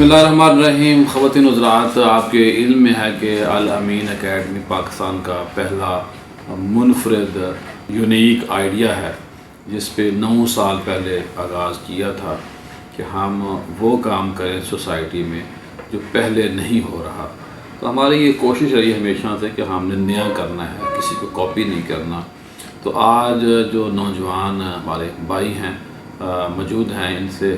بسم اللہ الرحمن الرحیم. خواتین حضرات، آپ کے علم میں ہے کہ الامین اکیڈمی پاکستان کا پہلا منفرد یونیک آئیڈیا ہے جس پہ 9 سال پہلے آغاز کیا تھا کہ ہم وہ کام کریں سوسائٹی میں جو پہلے نہیں ہو رہا. تو ہماری یہ کوشش رہی ہمیشہ سے کہ ہم نے نیا کرنا ہے، کسی کو کاپی نہیں کرنا. تو آج جو نوجوان ہمارے بھائی ہیں موجود ہیں،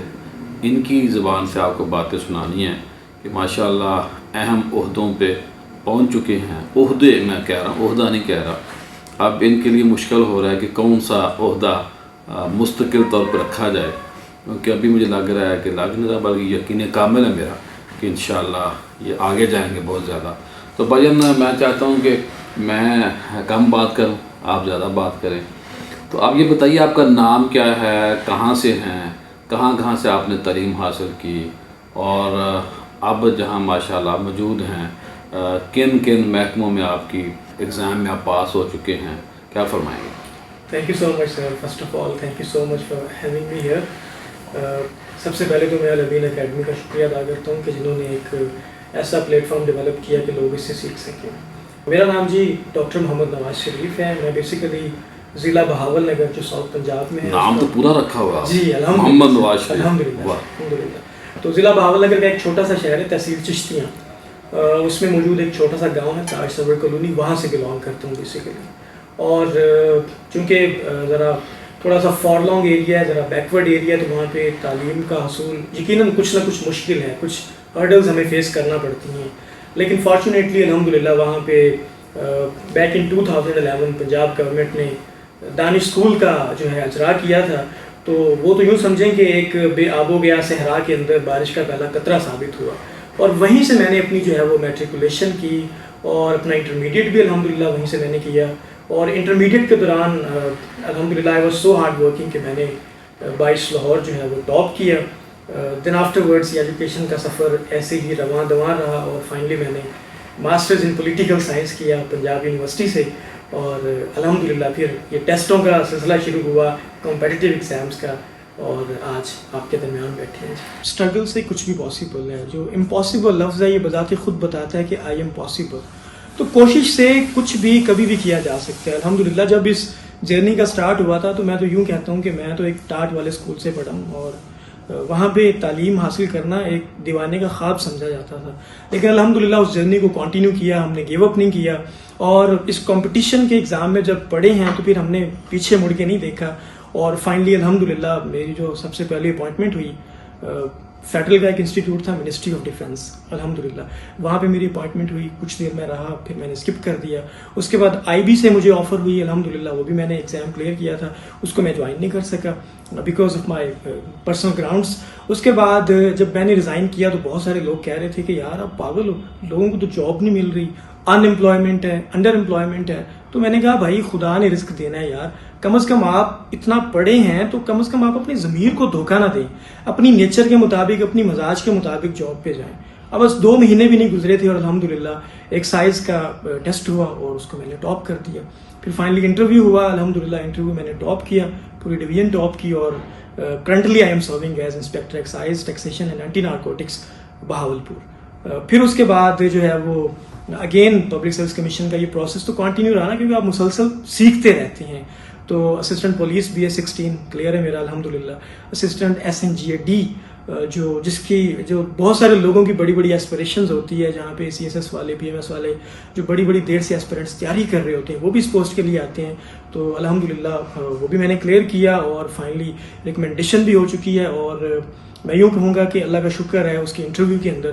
ان کی زبان سے آپ کو باتیں سنانی ہیں کہ ماشاءاللہ اہم عہدوں پہ پہنچ چکے ہیں. عہدے میں کہہ رہا ہوں، عہدہ نہیں کہہ رہا. اب ان کے لیے مشکل ہو رہا ہے کہ کون سا عہدہ مستقل طور پر رکھا جائے، کیونکہ ابھی مجھے لگ رہا ہے کہ لگ نہیں رہا بلکہ یقین کامل ہے میرا کہ انشاءاللہ یہ آگے جائیں گے بہت زیادہ. تو بھائیان، میں چاہتا ہوں کہ میں کم بات کروں، آپ زیادہ بات کریں. تو آپ یہ بتائیے آپ کا نام کیا ہے، کہاں سے ہیں، کہاں سے آپ نے تعلیم حاصل کی، اور اب جہاں ماشاءاللہ موجود ہیں کن محکموں میں آپ کی ایگزام میں آپ پاس ہو چکے ہیں، کیا فرمائیں گے؟ Thank you so much sir. First of all thank you so much for having me here. سب سے پہلے تو میں الامین اکیڈمی کا شکریہ ادا کرتا ہوں کہ جنہوں نے ایک ایسا پلیٹ فارم ڈیولپ کیا کہ لوگ اس سے سیکھ سکیں. میرا نام جی ڈاکٹر محمد نواز شریف ہے. میں بیسیکلی ضلع بہاول نگر جو ساؤتھ پنجاب میں ہے. نام تو پورا رکھا ہوا جی محمد نواز شریف. الحمدللہ. تو ضلع بہاول نگر کا ایک چھوٹا سا شہر ہے تحصیل چشتیاں، اس میں موجود ایک چھوٹا سا گاؤں ہے تاج سرور کالونی، وہاں سے بلانگ کرتا ہوں بیسیکلی. اور چونکہ ذرا تھوڑا سا فار لانگ ایریا ہے، ذرا بیکورڈ ایریا، تو وہاں پہ تعلیم کا حصول یقیناً کچھ نہ کچھ مشکل ہے، کچھ ہرڈلز ہمیں فیس کرنا پڑتی ہیں. لیکن فارچونیٹلی الحمدللہ وہاں پہ بیک ان 2011 پنجاب گورنمنٹ نے دانش اسکول کا جو ہے اجرا کیا تھا. تو وہ تو یوں سمجھیں کہ ایک بے آب و گیا صحرا کے اندر بارش کا پہلا قطرہ ثابت ہوا. اور وہیں سے میں نے اپنی جو ہے وہ میٹریکولیشن کی اور اپنا انٹرمیڈیٹ بھی الحمدللہ وہیں سے میں نے کیا. اور انٹرمیڈیٹ کے دوران الحمدللہ I was so hard working کہ میں نے 22 لاہور جو ہے وہ ٹاپ کیا. دین آفٹر ورڈس یہ ایجوکیشن کا سفر ایسے ہی رواں دواں رہا، اور فائنلی میں نے ماسٹرز ان پولیٹیکل سائنس کیا پنجاب یونیورسٹی سے. اور الحمدللہ پھر یہ ٹیسٹوں کا سلسلہ شروع ہوا، کمپیٹیٹیو ایگزامس کا، اور آج آپ کے درمیان بیٹھے ہیں. اسٹرگل سے کچھ بھی پاسبل ہے. جو امپاسبل لفظ ہے یہ بذات خود بتاتا ہے کہ آئی ایم پاسبل. تو کوشش سے کچھ بھی کبھی بھی کیا جا سکتا ہے. الحمدللہ جب اس جرنی کا سٹارٹ ہوا تھا تو میں تو یوں کہتا ہوں کہ میں تو ایک ٹاٹ والے اسکول سے پڑھا ہوں، اور وہاں پہ تعلیم حاصل کرنا ایک دیوانے کا خواب سمجھا جاتا تھا. لیکن الحمدللہ اس جرنی کو کنٹینیو کیا، ہم نے گیو اپ نہیں کیا. اور اس کمپٹیشن کے ایگزام میں جب پڑھے ہیں تو پھر ہم نے پیچھے مڑ کے نہیں دیکھا. اور فائنلی الحمدللہ میری جو سب سے پہلی اپوائنٹمنٹ ہوئی فیڈرل کا ایک انسٹیٹیوٹ تھا، منسٹری آف ڈیفینس، الحمدللہ وہاں پہ میری اپوائنٹمنٹ ہوئی. کچھ دیر میں رہا، پھر میں نے اسکپ کر دیا. اس کے بعد آئی بی سے مجھے آفر ہوئی الحمدللہ، وہ بھی میں نے ایگزام کلیئر کیا تھا، اس کو میں جوائن نہیں کر سکا because of my personal grounds. اس کے بعد جب میں نے ریزائن کیا تو بہت سارے لوگ کہہ رہے تھے کہ یار آپ پاگل ہو، لوگوں کو تو جاب نہیں مل رہی، ان امپلائمنٹ ہے، انڈر امپلائمنٹ ہے. تو میں نے کہا بھائی خدا نے رزق دینا ہے یار، کم از کم آپ اتنا پڑھے ہیں تو کم از کم آپ اپنی ضمیر کو دھوکہ نہ دیں، اپنی نیچر کے مطابق، اپنی مزاج کے مطابق جاب پہ جائیں. اب بس 2 مہینے بھی نہیں گزرے تھے اور الحمدللہ ایک سائز کا ٹیسٹ ہوا اور اس کو میں نے ٹاپ کر دیا. پھر فائنلی انٹرویو ہوا، الحمدللہ انٹرویو میں نے ٹاپ کیا، پوری ڈویژن ٹاپ کی. اور currently I am serving as inspector excise taxation and anti narcotics Bahawalpur. پھر اس کے بعد جو ہے وہ اگین پبلک سروس کمیشن کا یہ پروسیس تو کنٹینیو رہا نا، کیونکہ آپ مسلسل سیکھتے رہتے ہیں. تو assistant police B S 16 clear ہے میرا الحمدللہ. اسسٹنٹ ایس این جی اے ڈی جس کی جو بہت سارے لوگوں کی بڑی بڑی ایسپریشنز ہوتی ہے، جہاں پہ سی ایس ایس والے، پی ایم ایس والے جو بڑی دیر سے ایسپیرنٹس تیاری کر رہے ہوتے ہیں وہ بھی اس پوسٹ کے لیے آتے ہیں. تو الحمدللہ وہ بھی میں نے کلیئر کیا اور فائنلی ریکمنڈیشن بھی ہو چکی ہے. اور میں یوں کہوں گا کہ اللہ کا شکر ہے اس کے انٹرویو کے اندر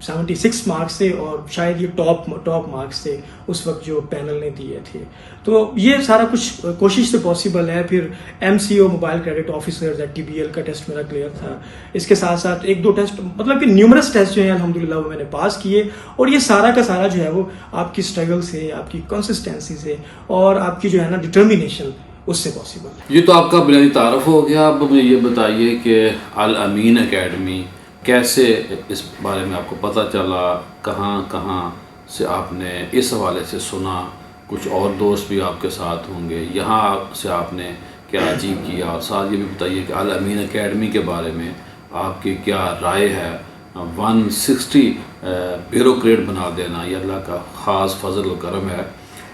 76 مارکس تھے، اور شاید یہ ٹاپ مارکس تھے اس وقت جو پینل نے دیے تھے. تو یہ سارا کچھ کوشش سے پاسبل ہے. پھر M C O mobile credit officer T B L کا ٹیسٹ میرا کلیئر تھا. اس کے ساتھ ساتھ 1-2 ٹیسٹ، مطلب کہ نیومرس ٹیسٹ جو ہیں الحمدللہ وہ میں نے پاس کیے. اور یہ سارا کا سارا جو ہے وہ آپ کی اسٹرگل سے، آپ کی کنسسٹینسی سے، اور آپ کی جو ہے نا ڈٹرمینیشن، اس سے پاسبل ہے. یہ تو آپ کا بنیادی تعارف ہو گیا. اب مجھے یہ بتائیے کہ الامین اکیڈمی کیسے اس بارے میں آپ کو پتہ چلا، کہاں سے آپ نے اس حوالے سے سنا؟ کچھ اور دوست بھی آپ کے ساتھ ہوں گے، یہاں سے آپ نے کیا اچیو کیا؟ اور ساتھ یہ بھی بتائیے کہ الامین اکیڈمی کے بارے میں آپ کی کیا رائے ہے 160 بیوروکریٹ بنا دینا یہ اللہ کا خاص فضل و کرم ہے،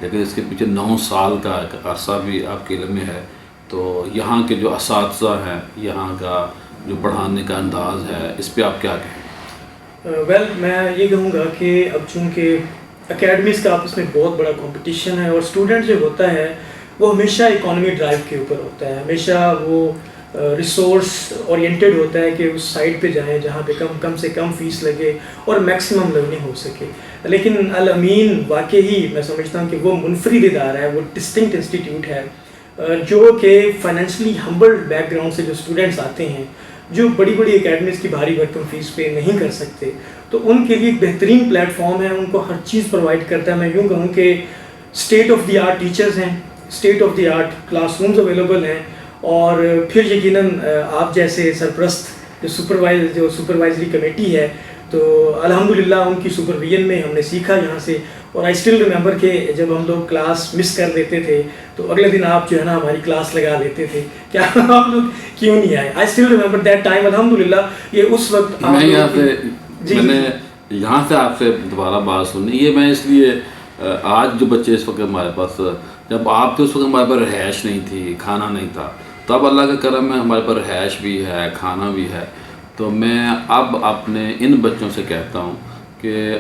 لیکن اس کے پیچھے 9 سال کا عرصہ بھی آپ کے علم میں ہے. تو یہاں کے جو اساتذہ ہیں، یہاں کا جو پڑھانے کا انداز ہے، اس پہ آپ کیا کہیں؟ ویل میں یہ کہوں گا کہ اب چونکہ اکیڈمیز کا آپس میں بہت بڑا کمپٹیشن ہے، اور اسٹوڈنٹ جو ہوتا ہے وہ ہمیشہ اکانومی ڈرائیو کے اوپر ہوتا ہے، ہمیشہ وہ ریسورس اورینٹیڈ ہوتا ہے کہ اس سائٹ پہ جائیں جہاں پہ کم سے کم فیس لگے اور میکسیمم لرننگ ہو سکے. لیکن الامین واقعی میں سمجھتا ہوں کہ وہ منفرد ادارہ ہے، وہ ڈسٹنکٹ انسٹیٹیوٹ ہے جو کہ فائنینشلی ہمبل بیک گراؤنڈ سے جو اسٹوڈنٹس آتے ہیں، جو بڑی بڑی اکیڈمیز کی بھاری بھرکم فیس پے نہیں کر سکتے، تو ان کے لیے ایک بہترین پلیٹ فارم ہے، ان کو ہر چیز پرووائڈ کرتا ہے. میں یوں کہوں کہ state of the art teachers ہیں، state of the art classrooms available ہیں، اور پھر یقیناً آپ جیسے سرپرست جو سپروائزری کمیٹی ہے، تو الحمدللہ ان کی سپرویژن میں ہم نے سیکھا یہاں سے. اور آئی اسٹل ریممبر کہ جب ہم لوگ کلاس مس کر دیتے تھے تو اگلے دن آپ جو ہے نا ہماری کلاس لگا لیتے تھے کہ آپ لوگ کیوں نہیں آئے. I still remember that time. الحمدللہ یہ اس وقت میں یہاں سے آپ سے دوبارہ بات سنی، یہ میں اس لیے آج جو بچے اس وقت ہمارے پاس، جب آپ تو اس وقت ہمارے پاس رہائش نہیں تھی، کھانا نہیں تھا، تو اب اللہ کا کرم ہے ہمارے پاس رہائش بھی ہے، کھانا بھی ہے. تو میں اب اپنے ان بچوں سے کہتا ہوں کہ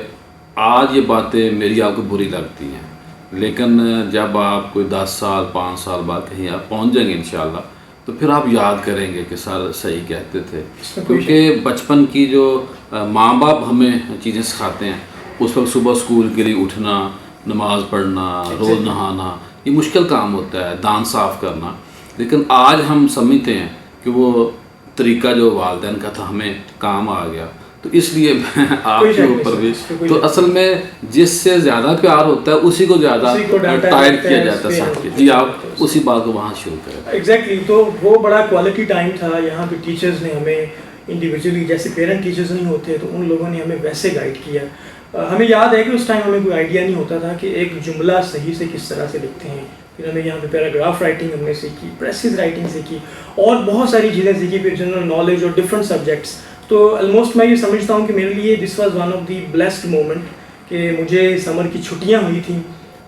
آج یہ باتیں میری آپ کو بری لگتی ہیں، لیکن جب آپ کوئی 10 سال 5 سال بعد کہیں آپ پہنچ جائیں گے انشاءاللہ، تو پھر آپ یاد کریں گے کہ سر صحیح کہتے تھے. کیونکہ بچپن کی جو ماں باپ ہمیں چیزیں سکھاتے ہیں، اس وقت صبح اسکول کے لیے اٹھنا، نماز پڑھنا، روز نہانا، یہ مشکل کام ہوتا ہے، دانت صاف کرنا. لیکن آج ہم سمجھتے ہیں کہ وہ طریقہ جو والدین کا تھا ہمیں کام آ گیا. تو اس لیے میں آپ کے اوپر بھی، تو اصل میں جس سے زیادہ پیار ہوتا ہے اسی کو زیادہ ٹائٹ کیا جاتا ہے ساتھ کے. جی آپ اسی بات کو وہاں شروع کریں. ایگزیکٹلی. تو وہ بڑا کوالٹی ٹائم تھا. یہاں پہ ٹیچرز نے ہمیں انڈیویجولی، جیسے پیرنٹ ٹیچرز نہیں ہوتے تو ان لوگوں نے ہمیں ویسے گائیڈ کیا. ہمیں یاد ہے کہ اس ٹائم ہمیں کوئی آئیڈیا نہیں ہوتا تھا کہ ایک جملہ صحیح سے کس طرح سے لکھتے ہیں. پھر ہمیں یہاں پہ پیراگراف رائٹنگ ہم نے سیکھی، پریسز رائٹنگ سیکھی، اور بہت ساری چیزیں سیکھی. پھر جنرل نالج اور ڈفرینٹ سبجیکٹس. تو آلموسٹ میں یہ سمجھتا ہوں کہ میرے لیے this was one of the blessed moment کہ مجھے سمر کی چھٹیاں ہوئی تھیں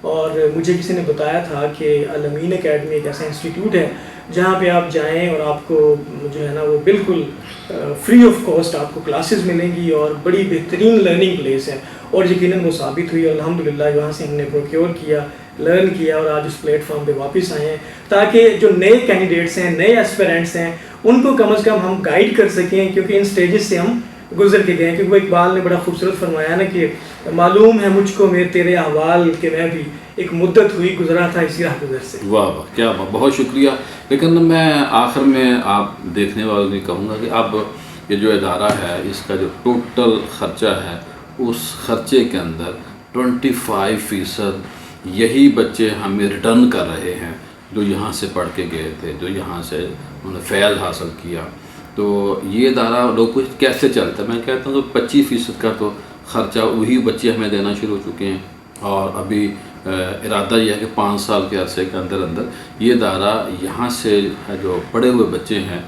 اور مجھے کسی نے بتایا تھا کہ الامین اکیڈمی ایک ایسا انسٹیٹیوٹ ہے جہاں پہ آپ جائیں اور آپ کو جو ہے نا وہ بالکل فری آف کاسٹ آپ کو کلاسز ملیں گی اور بڑی بہترین لرننگ پلیس ہے. اور یقیناً وہ ثابت ہوئی. الحمدللہ وہاں سے ہم نے پروکیور کیا، لرن کیا، اور آج اس پلیٹ فارم پہ واپس آئے ہیں تاکہ جو نئے کینڈیڈیٹس ہیں، نئے ایسپیرنٹس ہیں، ان کو کم از کم ہم گائیڈ کر سکیں. کیونکہ ان سٹیجز سے ہم گزر کے گئے ہیں. کیونکہ وہ اقبال نے بڑا خوبصورت فرمایا نا کہ معلوم ہے مجھ کو میرے تیرے احوال کہ میں بھی ایک مدت ہوئی گزرا تھا اسی راہ گزر سے. واہ واہ، کیا بہت شکریہ. لیکن میں آخر میں آپ دیکھنے والوں نے کہوں گا کہ اب یہ جو ادارہ ہے اس کا جو ٹوٹل خرچہ ہے، اس خرچے کے اندر 25% یہی بچے ہمیں ریٹرن کر رہے ہیں جو یہاں سے پڑھ کے گئے تھے، جو یہاں سے انہوں نے فیض حاصل کیا. تو یہ ادارہ لوگ کچھ کیسے چلتا ہے؟ میں کہتا ہوں کہ 25% کا تو خرچہ وہی بچے ہمیں دینا شروع ہو چکے ہیں، اور ابھی ارادہ یہ ہے کہ 5 سال کے عرصے کے اندر یہ ادارہ یہاں سے جو پڑھے ہوئے بچے ہیں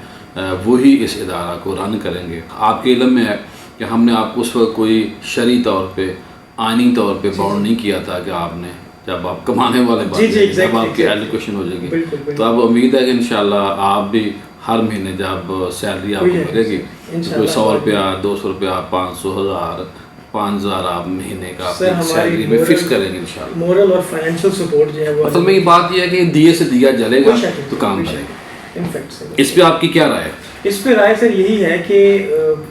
وہی اس ادارہ کو رن کریں گے. آپ کے علم میں ہے کہ ہم نے آپ کو اس وقت کوئی شرعی طور پہ، آئینی طور پہ باؤنڈ نہیں کیا تھا کہ آپ نے، جب آپ کمانے والے بات جب آپ کی ایجوکیشن ہو جائے گی تو اب امید ہے کہ انشاءاللہ آپ بھی ہر مہینے جب سیلری آپ کو ملے گی کوئی 100 روپیہ، 200 روپیہ، 500، 1000، 5000 آپ مہینے کا سیلری میں فکس کریں گے انشاءاللہ. مورل اور فائنینشیل سپورٹ جو ہے وہ اصل میں یہ بات یہ ہے کہ دیے سے دیا جلے گا تو کام کرے گا. اس پہ آپ کی کیا رائے ہے؟ اس پہ رائے سر یہی ہے کہ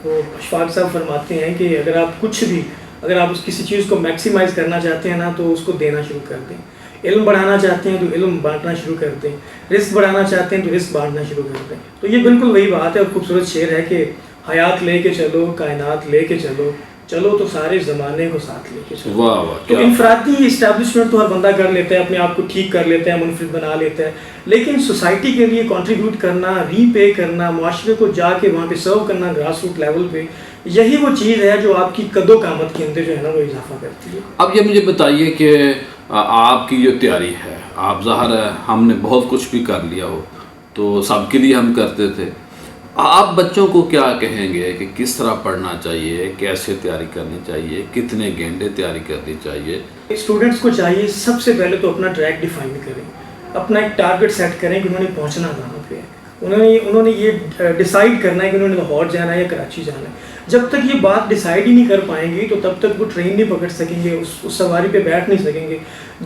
اشفاق صاحب فرماتے ہیں کہ اگر آپ کچھ بھی، اگر آپ اس کسی چیز کو میکسیمائز کرنا چاہتے ہیں نا تو اس کو دینا شروع کر دیں. علم بڑھانا چاہتے ہیں تو علم بانٹنا شروع کر دیں. رزق بڑھانا چاہتے ہیں تو رزق بانٹنا شروع کر دیں. تو یہ بالکل وہی بات ہے. اور خوبصورت شعر ہے کہ حیات لے کے چلو، کائنات لے کے چلو، چلو تو سارے زمانے کو ساتھ لے کے چلو. واہ واہ. تو انفرادی اسٹیبلشمنٹ تو ہر بندہ کر لیتا ہے، اپنے آپ کو ٹھیک کر لیتا ہے، منفرد بنا لیتا ہے، لیکن سوسائٹی کے لیے کنٹریبیوٹ کرنا، ری پے کرنا، معاشرے کو جا کے وہاں پہ سرو کرنا گراس روٹ لیول پہ، یہی وہ چیز ہے جو آپ کی قد و قامت کے اندر جو ہے نا وہ اضافہ کرتی ہے. اب یہ مجھے بتائیے کہ آپ کی جو تیاری ہے، آپ ظاہر ہے ہم نے بہت کچھ بھی کر لیا ہو تو سب کے لیے ہم کرتے تھے، آپ بچوں کو کیا کہیں گے کہ کس طرح پڑھنا چاہیے، کیسے تیاری کرنی چاہیے، کتنے گھنٹے تیاری کرنی چاہیے؟ اسٹوڈنٹس کو چاہیے سب سے پہلے تو اپنا ٹریک ڈیفائن کریں، اپنا ایک ٹارگٹ سیٹ کریں کہ انہوں نے پہنچنا کہاں پہ ہے. انہوں نے یہ ڈیسائیڈ کرنا ہے کہ انہوں نے لاہور جانا ہے یا کراچی جانا ہے. جب تک یہ بات ڈیسائیڈ ہی نہیں کر پائیں گے تو تب تک وہ ٹرین نہیں پکڑ سکیں گے، اس سواری پہ بیٹھ نہیں سکیں گے.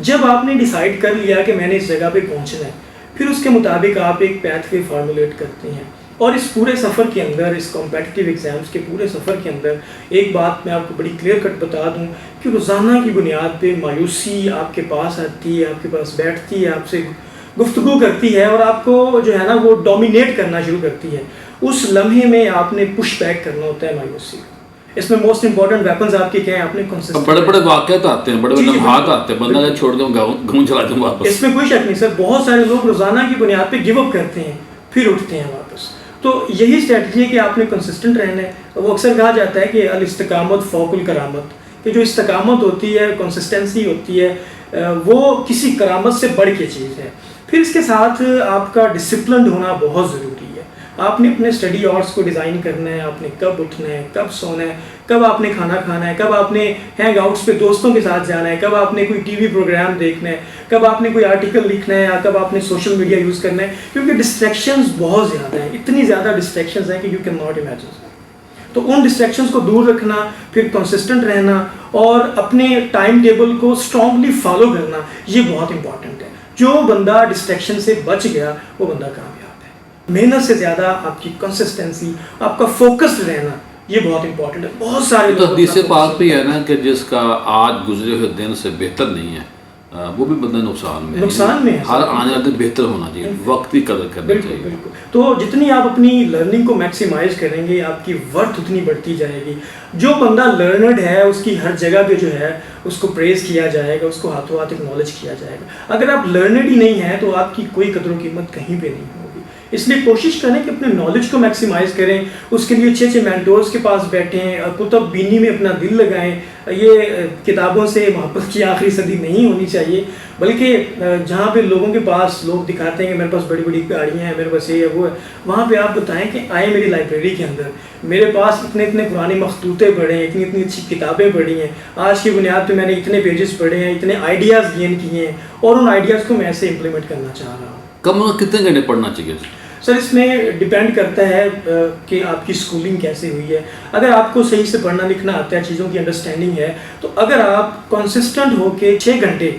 جب آپ نے ڈیسائیڈ کر لیا کہ میں نے اس جگہ پہ پہنچنا ہے، پھر اس کے مطابق آپ ایک پیتھ وے فارمولیٹ کرتے ہیں. اور اس پورے سفر کے اندر، اس کمپیٹیٹیو ایگزامس کے پورے سفر کے اندر ایک بات میں آپ کو بڑی کلیئر کٹ بتا دوں کہ روزانہ کی بنیاد پہ مایوسی آپ کے پاس آتی ہے، آپ کے پاس بیٹھتی ہے، آپ سے گفتگو کرتی ہے اور آپ کو جو ہے نا وہ ڈومینیٹ کرنا شروع کرتی ہے. اس لمحے میں آپ نے پش بیک کرنا ہوتا ہے مایوسی. اس میں موسٹ امپورٹنٹ ویپنز آپ کے کیا ہیں؟ آپ نے بڑے بڑے واقعات آتے ہیں، بڑے بڑے لمحات آتے ہیں، بندہ کا چھوڑ کے گھوم چلا جاؤں واپس. اس میں کوئی شک نہیں سر. بہت سارے لوگ روزانہ کی بنیاد پہ گیو اپ کرتے ہیں پھر اٹھتے ہیں واپس. تو یہی اسٹریٹجی ہے کہ آپ نے کنسسٹنٹ رہنا ہے. وہ اکثر کہا جاتا ہے کہ الاستقامت فوق الکرامت، کہ جو استقامت ہوتی ہے، کنسسٹنسی ہوتی ہے، وہ کسی کرامت سے بڑھ کے چیز ہے. پھر اس کے ساتھ آپ کا ڈسپلنڈ ہونا بہت ضروری ہے. آپ نے اپنے اسٹڈی آورس کو ڈیزائن کرنا ہے، آپ نے کب اٹھنا ہے، کب سونا ہے، کب آپ نے کھانا کھانا ہے، کب آپ نے ہینگ آؤٹس پہ دوستوں کے ساتھ جانا ہے، کب آپ نے کوئی ٹی وی پروگرام دیکھنا ہے، کب آپ نے کوئی آرٹیکل لکھنا ہے، یا کب آپ نے سوشل میڈیا یوز کرنا ہے. کیونکہ ڈسٹریکشنز بہت زیادہ ہیں، اتنی زیادہ ڈسٹریکشنز ہیں کہ یو کین ناٹ امیجن. تو ان ڈسٹریکشنز کو دور رکھنا، پھر کنسسٹنٹ رہنا اور اپنے ٹائم ٹیبل کو اسٹرانگلی فالو کرنا، یہ بہت امپورٹنٹ ہے. جو بندہ ڈسٹریکشن سے بچ گیا وہ بندہ کامیاب ہے. محنت سے زیادہ آپ کی کنسسٹنسی، آپ کا فوکسڈ رہنا، یہ بہت امپورٹنٹ ہے. بہت سارے تو حدیث پاک بھی ہے نا کہ جس کا آج گزرے ہوئے دن سے بہتر نہیں ہے وہ بھی بندہ نقصان میں ہے. ہر آنے والے دن بہتر ہونا چاہیے، وقت کی قدر کرنی چاہیے. بالکل. تو جتنی آپ اپنی لرننگ کو میکسیمائز کریں گے، آپ کی ورتھ اتنی بڑھتی جائے گی. جو بندہ لرنڈ ہے اس کی ہر جگہ پہ جو ہے اس کو پریز کیا جائے گا، اس کو ہاتھوں ہاتھ اکنالج کیا جائے گا. اگر آپ لرنڈ ہی نہیں ہیں تو آپ کی کوئی قدر و قیمت کہیں پہ نہیں ہوگی. اس لیے کوشش کریں کہ اپنے نالج کو میکسیمائز کریں. اس کے لیے اچھے اچھے مینٹورز کے پاس بیٹھیں، کتب بینی میں اپنا دل لگائیں. یہ کتابوں سے محبت کی آخری صدی نہیں ہونی چاہیے، بلکہ جہاں پہ لوگوں کے پاس لوگ دکھاتے ہیں کہ میرے پاس بڑی بڑی گاڑیاں ہیں، میرے پاس یہ ہے وہ ہے، وہاں پہ آپ بتائیں کہ آئے میری لائبریری کے اندر، میرے پاس اتنے اتنے پرانے مخطوطے پڑھے ہیں، اتنی اتنی اچھی کتابیں پڑھی ہیں، آج کی بنیاد پہ میں نے اتنے پیجز پڑھے ہیں، اتنے آئیڈیاز گین کیے ہیں اور ان آئیڈیاز کو میں ایسے امپلیمنٹ کرنا چاہ رہا ہوں. کم کتنے گھنٹے پڑھنا چاہیے؟ سر اس میں ڈیپینڈ کرتا ہے کہ آپ کی اسکولنگ کیسے ہوئی ہے. اگر آپ کو صحیح سے پڑھنا لکھنا آتا ہے، چیزوں کی انڈرسٹینڈنگ ہے، تو اگر آپ کنسسٹنٹ ہو کے 6 گھنٹے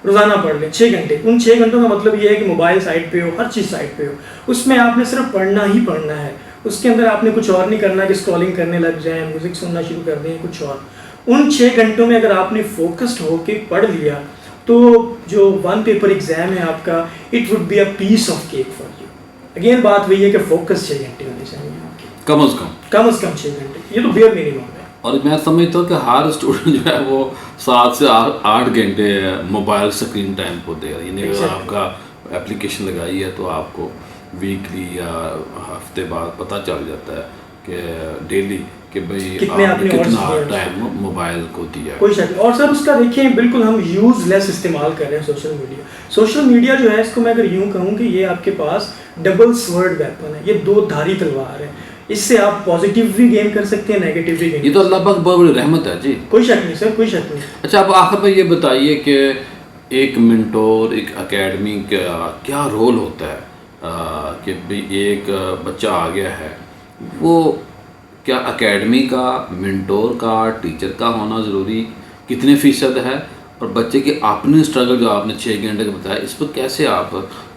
روزانہ پڑھ لیں، 6 گھنٹے، ان 6 گھنٹوں کا مطلب یہ ہے کہ موبائل سائٹ پہ ہو، ہر چیز سائٹ پہ ہو، اس میں آپ نے صرف پڑھنا ہی پڑھنا ہے. اس کے اندر آپ نے کچھ اور نہیں کرنا کہ اسکرولنگ کرنے لگ جائیں، میوزک سننا شروع کر دیں، کچھ اور. ان 6 گھنٹوں میں اگر آپ نے فوکسڈ ہو کے پڑھ لیا تو جو 1 پیپر ایگزام ہے آپ کا، it would be a piece of cake for you. Again بات وہی ہے کہ فوکس 6 گھنٹے ہونے چاہیے آپ کے، کم از کم 6 گھنٹے. یہ تو بیئر منیمم ہے. اور میں سمجھتا ہوں کہ ہر اسٹوڈنٹ جو ہے وہ 7 سے 8 گھنٹے موبائل اسکرین ٹائم کو دے رہا ہے. یعنی اگر آپ کا اپلیکیشن لگائی ہے تو آپ کو ویکلی یا ہفتے بعد پتہ چل جاتا ہے کہ ڈیلی کہ بھئی آپ نے کتنا ٹائم موبائل کو دیا ہے. کوئی شک نہیں. اور سر اس کا دیکھیں بالکل ہم یوز لیس استعمال کر رہے ہیں سوشل میڈیا. سوشل میڈیا جو ہے اس کو میں اگر یوں کہوں کہ یہ آپ کے پاس ڈبل سورڈ ویپن ہے، یہ 2 دھاری تلوار ہے. اس سے آپ پازیٹیو بھی گین کر سکتے ہیں، نیگیٹو بھی گین. یہ تو اللہ پاک بہت بڑی رحمت ہے جی. کوئی شک نہیں سر، کوئی شک نہیں. اچھا آپ آخر میں یہ بتائیے کہ ایک منٹور، ایک اکیڈمی کا کیا رول ہوتا ہے کہ بھئی ایک بچہ آ گیا ہے، وہ کیا اکیڈمی کا، منٹور کا، ٹیچر کا ہونا ضروری کتنے فیصد ہے، اور بچے کی اپنی اسٹرگل جو آپ نے 6 گھنٹے کا بتایا، اس پر کیسے آپ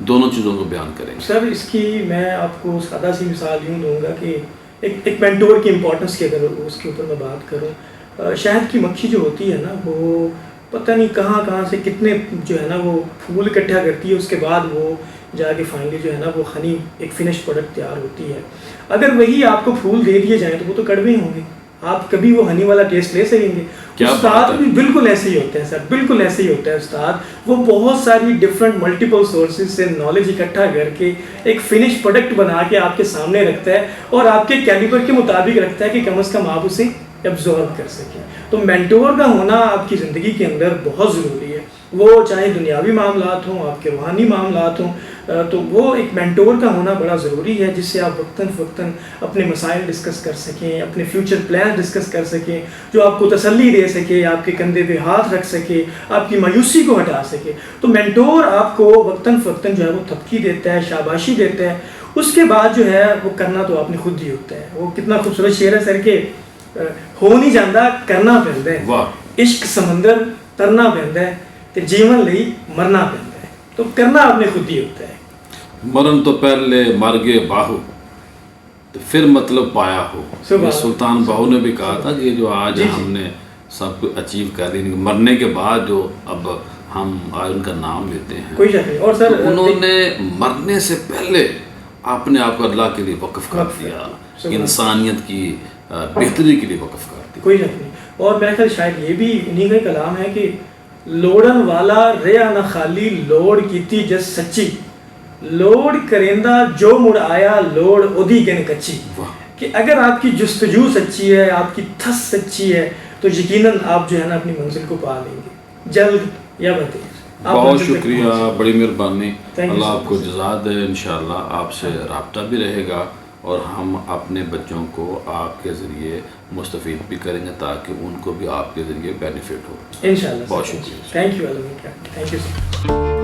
دونوں چیزوں کو بیان کریں گے؟ سر اس کی میں آپ کو سادہ سی مثال یوں دوں گا کہ ایک مینٹور کی امپورٹنس کی اگر اس کے اوپر میں بات کروں، شہد کی مکھی جو ہوتی ہے نا، وہ پتہ نہیں کہاں سے کتنے جو ہے نا وہ پھول اکٹھا کرتی ہے، اس کے بعد وہ جا کے فائنلی جو ہے نا وہ ہنی ایک فنش پروڈکٹ تیار ہوتی ہے. اگر وہی آپ کو پھول دے دیے جائیں تو وہ تو کڑوے ہوں گے، آپ کبھی وہ ہنی والا ٹیسٹ لے سکیں گے. استاد بھی بالکل ایسے ہی ہوتے ہیں سر، بالکل ایسے ہی ہوتا ہے استاد. وہ بہت ساری ڈفرینٹ ملٹیپل سورسز سے نالج اکٹھا کر کے ایک فنش پروڈکٹ بنا کے آپ کے سامنے رکھتا ہے اور آپ کے کیلیبر کے مطابق رکھتا ہے کہ کم از کم آپ اسے ایبزارب کر سکیں. تو مینٹور کا ہونا آپ کی زندگی کے اندر بہت ضروری ہے. وہ چاہے دنیاوی معاملات ہوں، آپ کے روحانی معاملات ہوں، تو وہ ایک مینٹور کا ہونا بڑا ضروری ہے، جس سے آپ وقتاً فوقتاً اپنے مسائل ڈسکس کر سکیں، اپنے فیوچر پلان ڈسکس کر سکیں، جو آپ کو تسلی دے سکے، آپ کے کندھے پہ ہاتھ رکھ سکے، آپ کی مایوسی کو ہٹا سکے. تو مینٹور آپ کو وقتاً فوقتاً جو ہے وہ تھپکی دیتا ہے، شاباشی دیتا ہے. اس کے بعد جو ہے وہ کرنا تو آپ نے خود ہی ہوتا ہے. وہ کتنا خوبصورت شعر ہے سر کہ ہو نہیں جاتا کرنا پہنتا ہے، عشق سمندر ترنا پہنتا ہے تے جیون لئی مرنا پہنتا ہے. تو کرنا آپ نے خود ہی ہوتا ہے. مرن تو پہلے مر گئے باہو تو پھر مطلب پایا ہو. یہ سلطان باہو نے بھی کہا تھا کہ یہ جو آج ہم نے سب کچھ اچیو کر لی، مرنے کے بعد جو اب ہم آج ان کا نام لیتے ہیں، کوئی شک نہیں. اور سر انہوں نے مرنے سے پہلے اپنے آپ کو اللہ کے لیے وقف کر دیا، انسانیت کی بہتری کے لیے وقف کر دیا. کوئی شک نہیں. اور میرے خیال شاید یہ بھی انہی کا کلام ہے کہ لوڑن والا ریا نہ خالی لوڑ کیتی جس سچی، لوڑ کریندہ جو مڑ آیا لوڑ اودی گن کچی. کہ اگر آپ کی جستجو سچی ہے، آپ کی تھس سچی ہے، تو یقیناً آپ جو ہے نا اپنی منزل کو پا لیں گے، جلد یا بدیر. بہت شکریہ، بڑی مہربانی. اللہ آپ کو جزا دے. انشاءاللہ آپ سے رابطہ بھی رہے گا اور ہم اپنے بچوں کو آپ کے ذریعے مستفید بھی کریں گے تاکہ ان کو بھی آپ کے ذریعے بینیفٹ ہو. انشاءاللہ. بہت شکریہ. Thank you. Thank you sir.